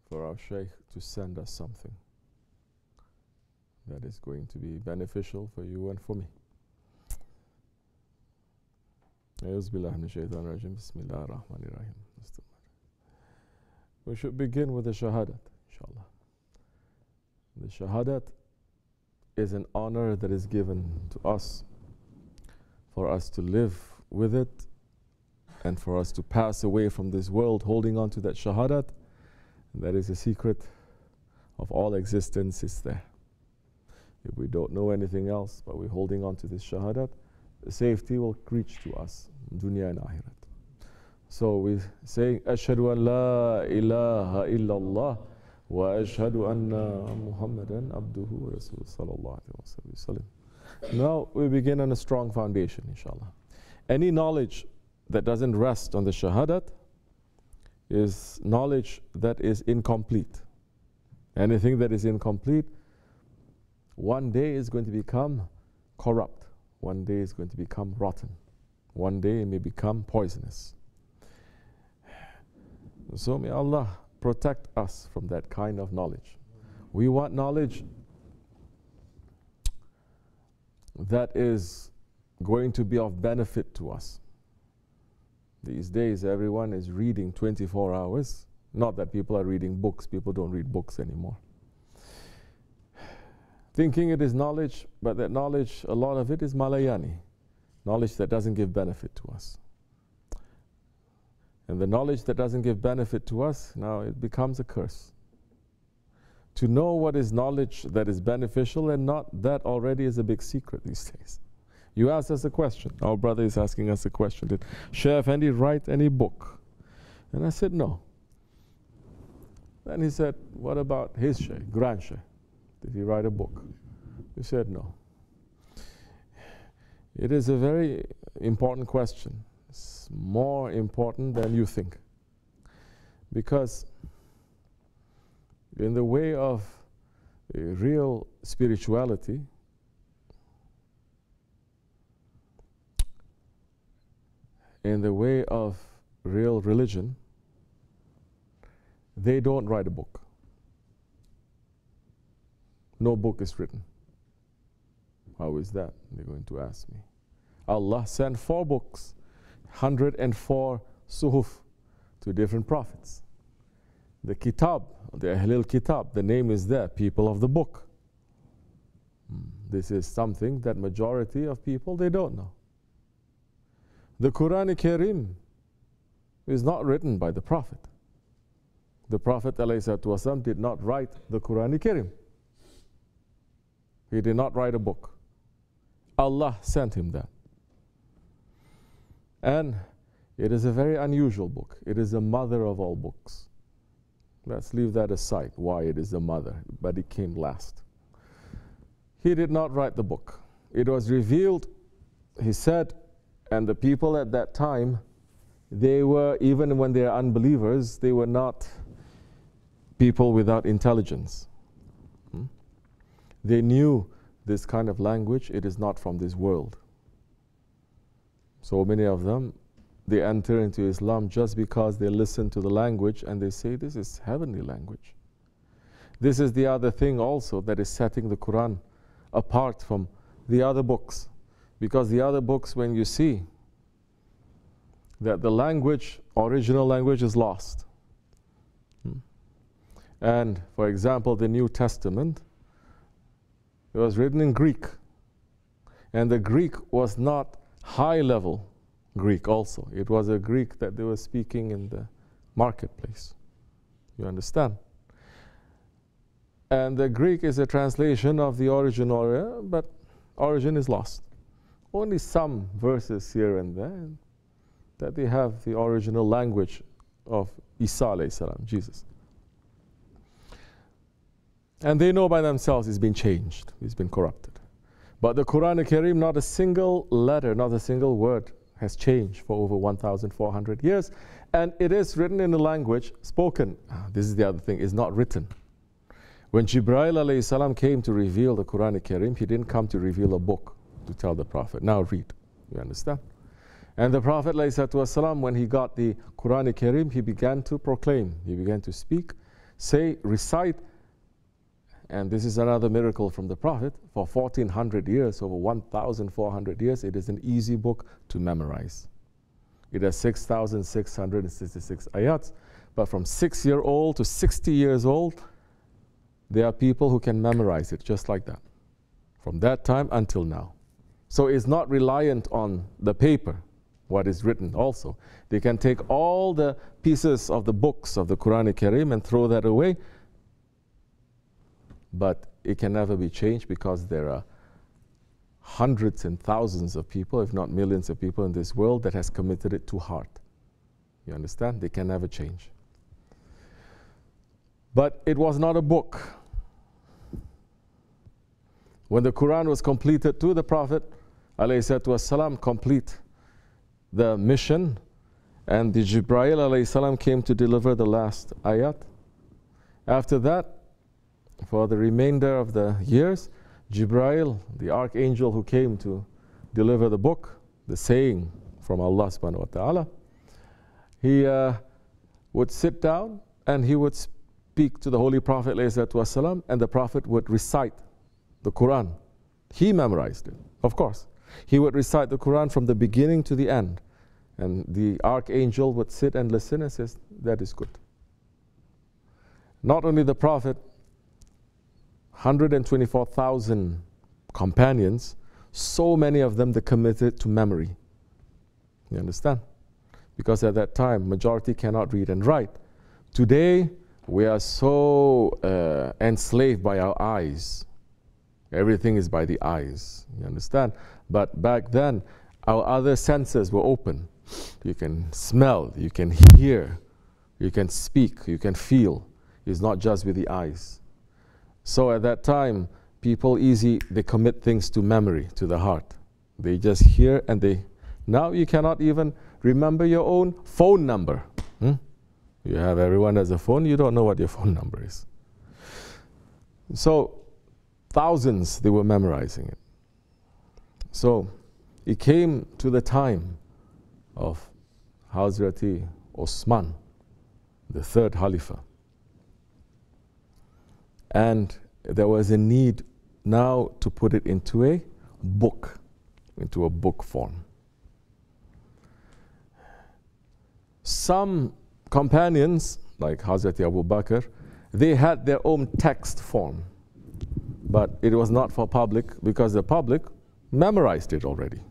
for our Şeyh to send us something that is going to be beneficial for you and for me. We should begin with the shahadat, inshallah. The shahadat is an honor that is given to us for us to live with it and for us to pass away from this world holding on to that shahadat. And that is the secret of all existence is there. If we don't know anything else, but we're holding on to this shahadat, the safety will reach to us, dunya and akhirat. So we say, Ashhadu an la ilaha illallah wa ashhadu anna Muhammadan abduhu wa rasuluhu sallallahu alayhi wa sallam. Now we begin on a strong foundation, inshallah. Any knowledge that doesn't rest on the shahadat is knowledge that is incomplete. Anything that is incomplete, one day is going to become corrupt. One day is going to become rotten. One day it may become poisonous. So may Allah protect us from that kind of knowledge. We want knowledge that is going to be of benefit to us. These days everyone is reading 24 hours. Not that people are reading books. People don't read books anymore. Thinking it is knowledge, but that knowledge, a lot of it is malayani. Knowledge that doesn't give benefit to us. And the knowledge that doesn't give benefit to us, now it becomes a curse. To know what is knowledge that is beneficial and not, that already is a big secret these days. You asked us a question. Our brother is asking us a question. Did Shaykh Effendi write any book? And I said, no. Then he said, what about his Shaykh, Grand Shaykh? Did he write a book? We said, no. It is a very important question. It's more important than you think. Because in the way of real spirituality, in the way of real religion, they don't write a book. No book is written. How is that? They're going to ask me. Allah sent 4 books, 104 suhuf to different prophets. The kitab, the Ahlul Kitab, the name is there, people of the book. This is something that majority of people, they don't know. The Quran Kerim is not written by the Prophet. The Prophet ﷺ did not write the Quran Kerim. He did not write a book. Allah sent him that. And it is a very unusual book. It is the mother of all books. Let's leave that aside, why it is the mother, but it came last. He did not write the book. It was revealed, he said, and the people at that time, they were, even when they are unbelievers, they were not people without intelligence. They knew this kind of language, it is not from this world. So many of them, they enter into Islam just because they listen to the language and they say, this is heavenly language. This is the other thing also that is setting the Quran apart from the other books. Because the other books, when you see that the language, original language is lost. And for example, the New Testament, it was written in Greek. And the Greek was not high level Greek also. It was a Greek that they were speaking in the marketplace. You understand? And the Greek is a translation of the original, but origin is lost. Only some verses here and there that they have the original language of Isa alayhi salam, Jesus. And they know by themselves it's been changed, it's been corrupted. But the Quran Kerim, not a single letter, not a single word has changed for over 1,400 years. And it is written in a language spoken. This is the other thing, is not written. When Jibreel alayhi salam came to reveal the Quran Kerim, he didn't come to reveal a book to tell the Prophet, now read. You understand? And the Prophet alayhi salam, when he got the Quran Kerim, he began to proclaim, he began to speak say, recite, and this is another miracle from the Prophet, for 1400 years, over 1400 years, it is an easy book to memorize. It has 6,666 ayats, but from 6-year-old to 60 years old, there are people who can memorize it just like that, from that time until now. So it's not reliant on the paper, what is written also. They can take all the pieces of the books of the Quran Kerim and throw that away, but it can never be changed because there are hundreds and thousands of people, if not millions of people in this world that has committed it to heart. You understand? They can never change. But it was not a book. When the Quran was completed to the Prophet, ﷺ, complete the mission, and the Jibreel ﷺ came to deliver the last ayat. After that, for the remainder of the years, Jibreel, the archangel who came to deliver the book, the saying from Allah subhanahu wa ta'ala, he would sit down and he would speak to the Holy Prophet ﷺ, and the Prophet would recite the Quran. He memorized it, of course. He would recite the Quran from the beginning to the end, and the archangel would sit and listen and says, that is good. Not only the Prophet, 124,000 companions, so many of them they committed to memory. You understand? Because at that time, majority cannot read and write. Today, we are so enslaved by our eyes. Everything is by the eyes. You understand? But back then, our other senses were open. You can smell, you can hear, you can speak, you can feel. It's not just with the eyes. So at that time, people they commit things to memory, to the heart. They just hear and now you cannot even remember your own phone number. You have everyone has a phone, you don't know what your phone number is. So, thousands, they were memorizing it. So, it came to the time of Hazrati Osman, the third Khalifa. And there was a need now to put it into a book form. Some companions, like Hazrati Abu Bakr, they had their own text form, but it was not for public because the public memorized it already.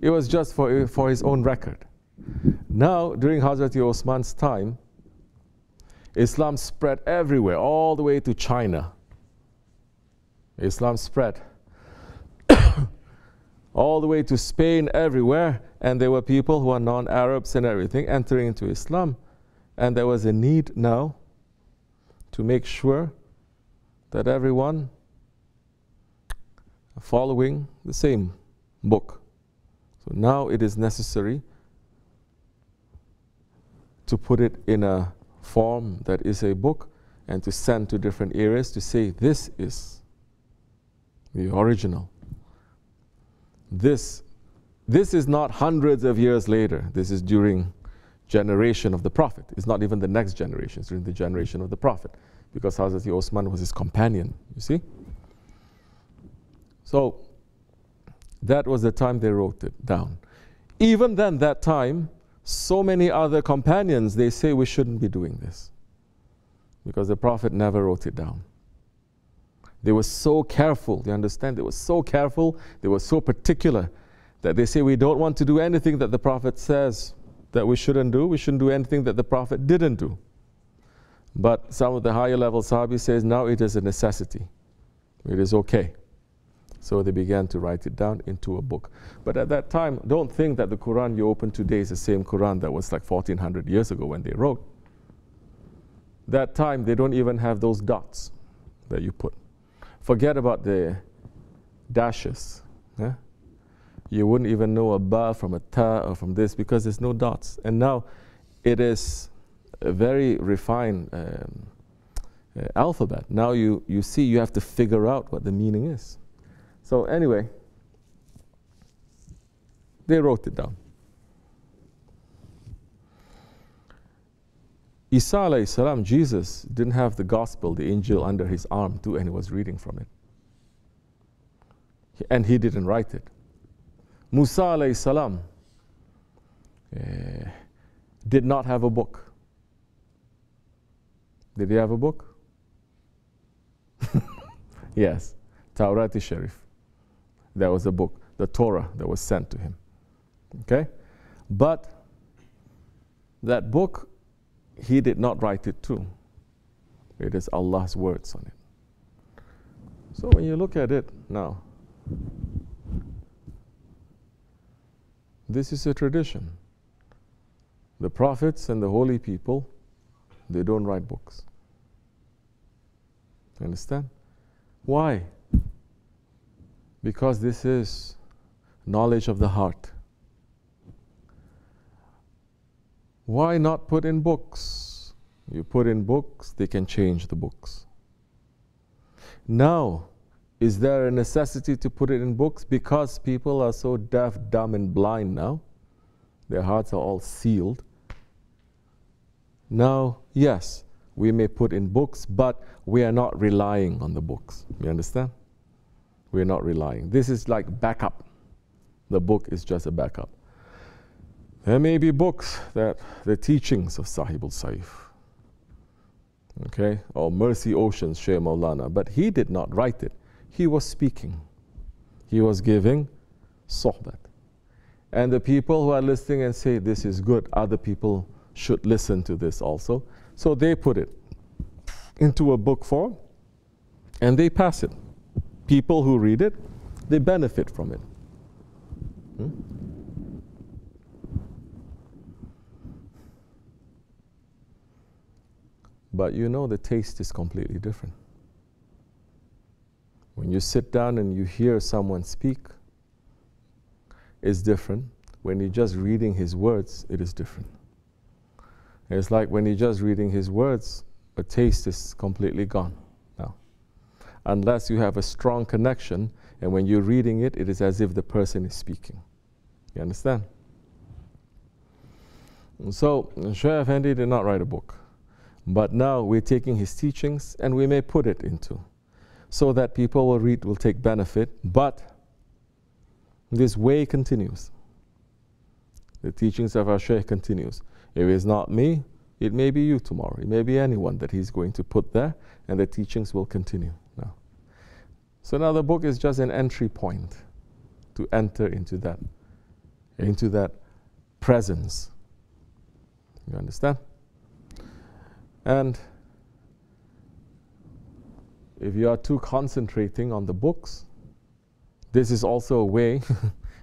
It was just for his own record. Now, during Hazrati Osman's time, Islam spread everywhere, all the way to China. Islam spread all the way to Spain, everywhere, and there were people who are non-Arabs and everything entering into Islam. And there was a need now to make sure that everyone following the same book. So now it is necessary to put it in a form that is a book and to send to different areas to say this is the original. This is not hundreds of years later. This is during generation of the Prophet. It's not even the next generation. It's during the generation of the Prophet, because Hazrat Osman was his companion, you see. So that was the time they wrote it down. Even then, that time, so many other companions, they say we shouldn't be doing this because the Prophet never wrote it down. They were so careful, you understand? They were so careful, they were so particular that they say we don't want to do anything that the Prophet says that we shouldn't do. We shouldn't do anything that the Prophet didn't do. But some of the higher level Sahabis says now it is a necessity. It is okay. So they began to write it down into a book. But at that time, don't think that the Quran you open today is the same Quran that was like 1400 years ago when they wrote. That time, they don't even have those dots that you put. Forget about the dashes. Yeah? You wouldn't even know a ba from a ta or from this because there's no dots. And now it is a very refined alphabet. Now you see, you have to figure out what the meaning is. So anyway, they wrote it down. Isa alayhi salam, Jesus, didn't have the gospel, the Injil under his arm too, and he was reading from it. And he didn't write it. Musa alayhi salam did not have a book. Did he have a book? Yes, Tawrat Sharif. There was a book, the Torah that was sent to him. Okay? But that book, he did not write it too. It is Allah's words on it. So when you look at it now, this is a tradition. The prophets and the holy people, they don't write books. You understand? Why? Because this is knowledge of the heart. Why not put in books? You put in books, they can change the books. Now, is there a necessity to put it in books? Because people are so deaf, dumb, and blind now. Their hearts are all sealed. Now, yes, we may put in books, but we are not relying on the books. You understand? We are not relying. This is like backup. The book is just a backup. There may be books that the teachings of Sahibul Saif, okay, or Mercy Oceans, Shaykh Maulana, but he did not write it. He was speaking. He was giving sohbat. And the people who are listening and say this is good, other people should listen to this also. So they put it into a book form and they pass it. People who read it, they benefit from it. But you know the taste is completely different. When you sit down and you hear someone speak, it's different. When you're just reading his words, it is different. It's like when you're just reading his words, the taste is completely gone now. Unless you have a strong connection, and when you're reading it, it is as if the person is speaking. You understand? And so, Shaykh Efendi did not write a book. But now we're taking his teachings and we may put it into, so that people will read, will take benefit, but this way continues. The teachings of our Shaykh continues. If it's not me, it may be you tomorrow. It may be anyone that he's going to put there, and the teachings will continue now. So now the book is just an entry point to enter into that presence. You understand? And if you are too concentrating on the books, this is also a way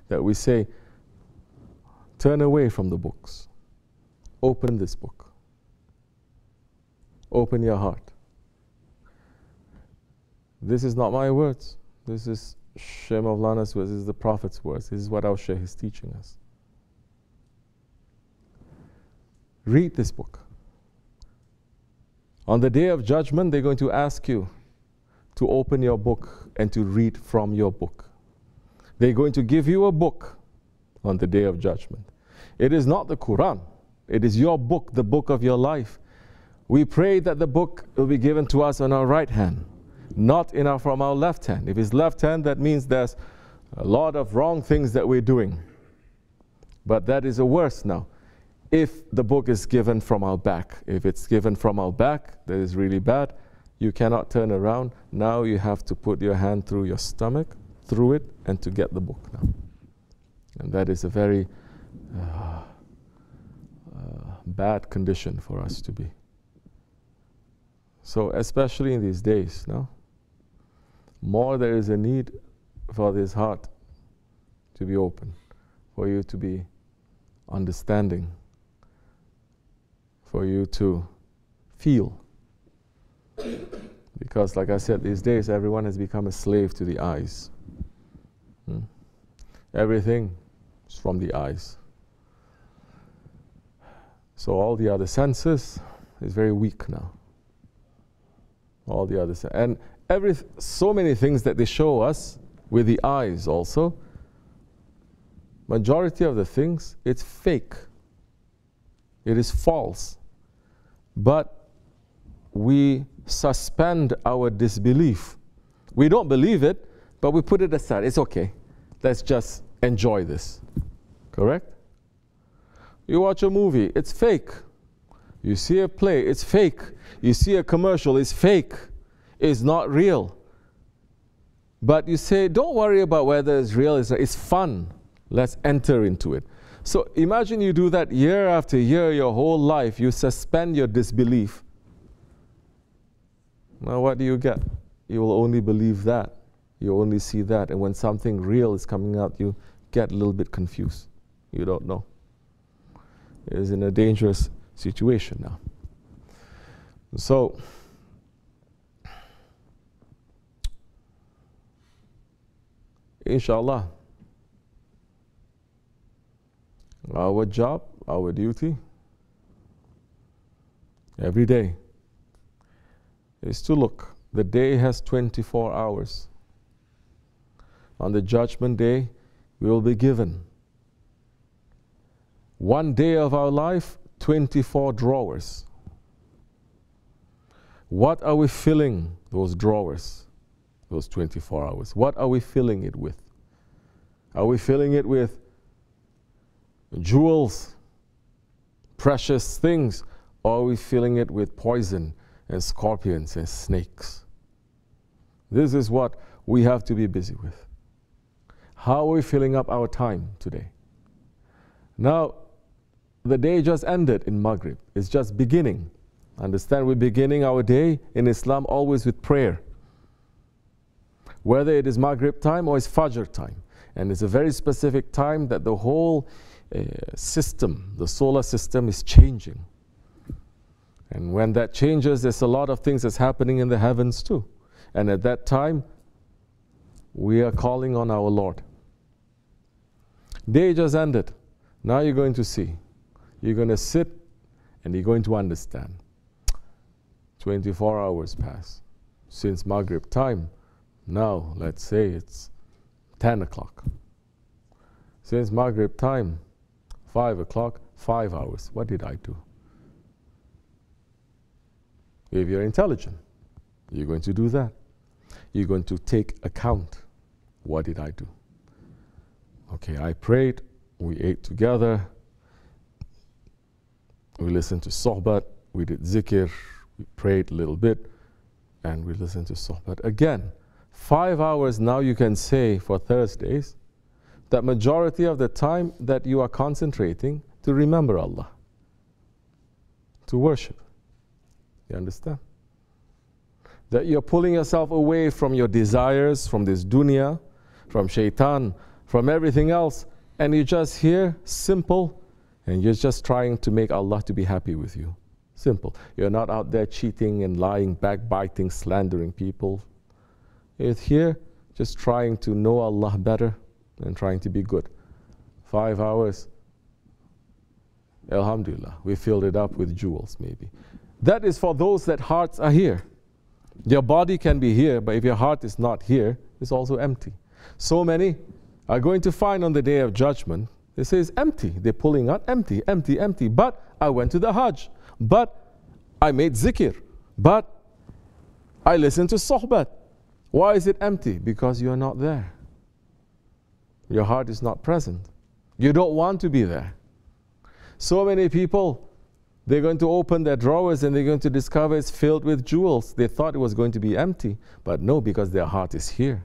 that we say, turn away from the books. Open this book. Open your heart. This is not my words. This is Shaykh Maulana's words. This is the Prophet's words. This is what our Shaykh is teaching us. Read this book. On the day of judgment, they're going to ask you to open your book and to read from your book. They're going to give you a book on the day of judgment. It is not the Quran. It is your book, the book of your life. We pray that the book will be given to us on our right hand, not from our left hand. If it's left hand, that means there's a lot of wrong things that we're doing. But that is a worse now. If the book is given from our back, if it's given from our back, that is really bad. You cannot turn around. Now you have to put your hand through your stomach, through it, and to get the book now. And that is a very bad condition for us to be. So especially in these days, no? More there is a need for this heart to be open, for you to be understanding, for you to feel. Because like I said, these days everyone has become a slave to the eyes. Everything is from the eyes. So all the other senses is very weak now. All the other and so many things that they show us with the eyes also, majority of the things, it's fake. It is false. but we suspend our disbelief. We don't believe it, but we put it aside. It's okay. Let's just enjoy this. Correct? You watch a movie, it's fake. You see a play, it's fake. You see a commercial, it's fake. It's not real. But you say, don't worry about whether it's real, it's fun. Let's enter into it. So imagine you do that year after year, your whole life, you suspend your disbelief. Now what do you get? You will only believe that. You only see that. And when something real is coming out, you get a little bit confused. You don't know. It is in a dangerous situation now. So, inshallah, our job, our duty, every day is to look. The day has 24 hours. On the judgment day, we will be given one day of our life, 24 drawers. What are we filling those drawers, those 24 hours? What are we filling it with? Are we filling it with jewels, precious things, or are we filling it with poison and scorpions and snakes? This is what we have to be busy with. How are we filling up our time today? Now, the day just ended in Maghrib. It's just beginning. Understand, we're beginning our day in Islam always with prayer. Whether it is Maghrib time or it's Fajr time. And it's a very specific time that the whole system, the solar system, is changing. And when that changes, there's a lot of things that's happening in the heavens too. And at that time, we are calling on our Lord. Day just ended. Now you're going to see. You're going to sit and you're going to understand. 24 hours pass since Maghrib time. Now, let's say it's 10 o'clock. Since Maghrib time, 5 o'clock, 5 hours. What did I do? If you're intelligent, you're going to do that. You're going to take account. What did I do? Okay, I prayed, we ate together, we listened to sohbat, we did zikr, we prayed a little bit, and we listened to sohbat. Again, 5 hours now you can say for Thursdays, that majority of the time that you are concentrating to remember Allah, to worship. You understand? That you're pulling yourself away from your desires, from this dunya, from shaitan, from everything else, and you're just here, simple, and you're just trying to make Allah to be happy with you. Simple. You're not out there cheating and lying, backbiting, slandering people. You're here just trying to know Allah better and trying to be good. 5 hours, alhamdulillah, we filled it up with jewels maybe. That is for those that hearts are here. Your body can be here, but if your heart is not here, it's also empty. So many are going to find on the day of judgment, they say it's empty. They're pulling out empty, empty, empty. But I went to the Hajj. But I made zikr. But I listened to sohbat. Why is it empty? Because you're not there. Your heart is not present. You don't want to be there. So many people, they're going to open their drawers and they're going to discover it's filled with jewels. They thought it was going to be empty. But no, because their heart is here.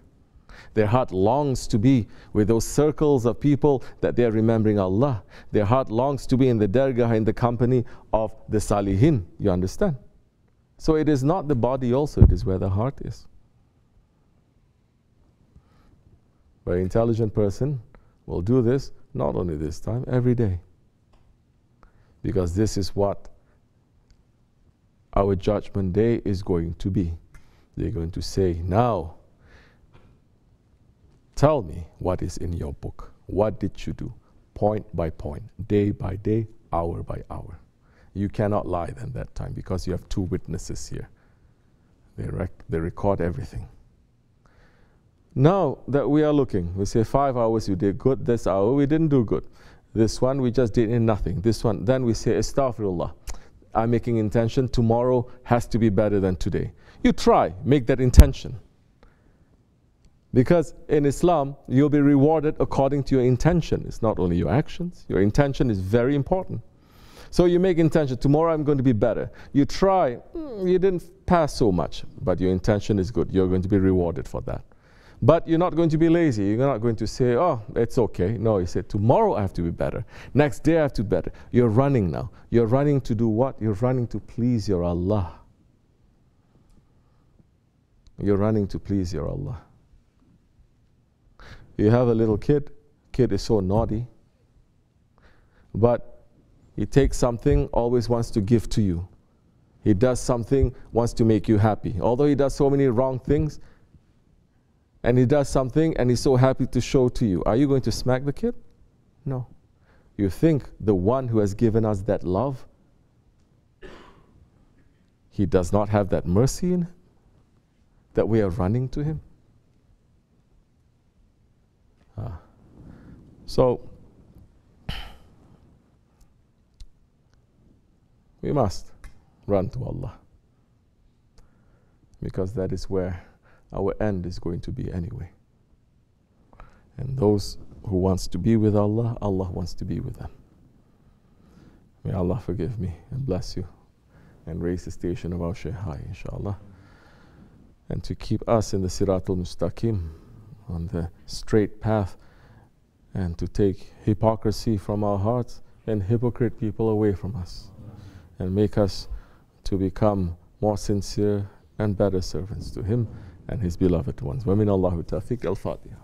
Their heart longs to be with those circles of people that they are remembering Allah. Their heart longs to be in the Dergah, in the company of the Salihin. You understand? So it is not the body also, it is where the heart is. But an intelligent person will do this, not only this time, every day. Because this is what our judgment day is going to be. They're going to say, now, tell me what is in your book. What did you do? Point by point, day by day, hour by hour. You cannot lie then that time because you have two witnesses here. They record everything. Now that we are looking, we say 5 hours you did good, this hour we didn't do good. This one we just did in nothing. This one, then we say astaghfirullah. I'm making intention, tomorrow has to be better than today. You try, make that intention. Because in Islam, you'll be rewarded according to your intention. It's not only your actions. Your intention is very important. So you make intention, tomorrow I'm going to be better. You try, you didn't pass so much, but your intention is good. You're going to be rewarded for that. But you're not going to be lazy. You're not going to say, oh, it's okay. No, you say, tomorrow I have to be better. Next day I have to be better. You're running now. You're running to do what? You're running to please your Allah. You're running to please your Allah. You have a little kid. Kid is so naughty. But he takes something, always wants to give to you. He does something, wants to make you happy. Although he does so many wrong things, and he does something and he's so happy to show to you. Are you going to smack the kid? No. You think the one who has given us that love, he does not have that mercy in him, that we are running to him? So, we must run to Allah, because that is where our end is going to be anyway. And those who wants to be with Allah, Allah wants to be with them. May Allah forgive me and bless you and raise the station of our Şeyh high, inshallah. And to keep us in the Siratul Mustaqim, on the straight path, and to take hypocrisy from our hearts and hypocrite people away from us, and make us to become more sincere and better servants to Him and His beloved ones. Wa min Allahu tawfiq. Al-Fatiha.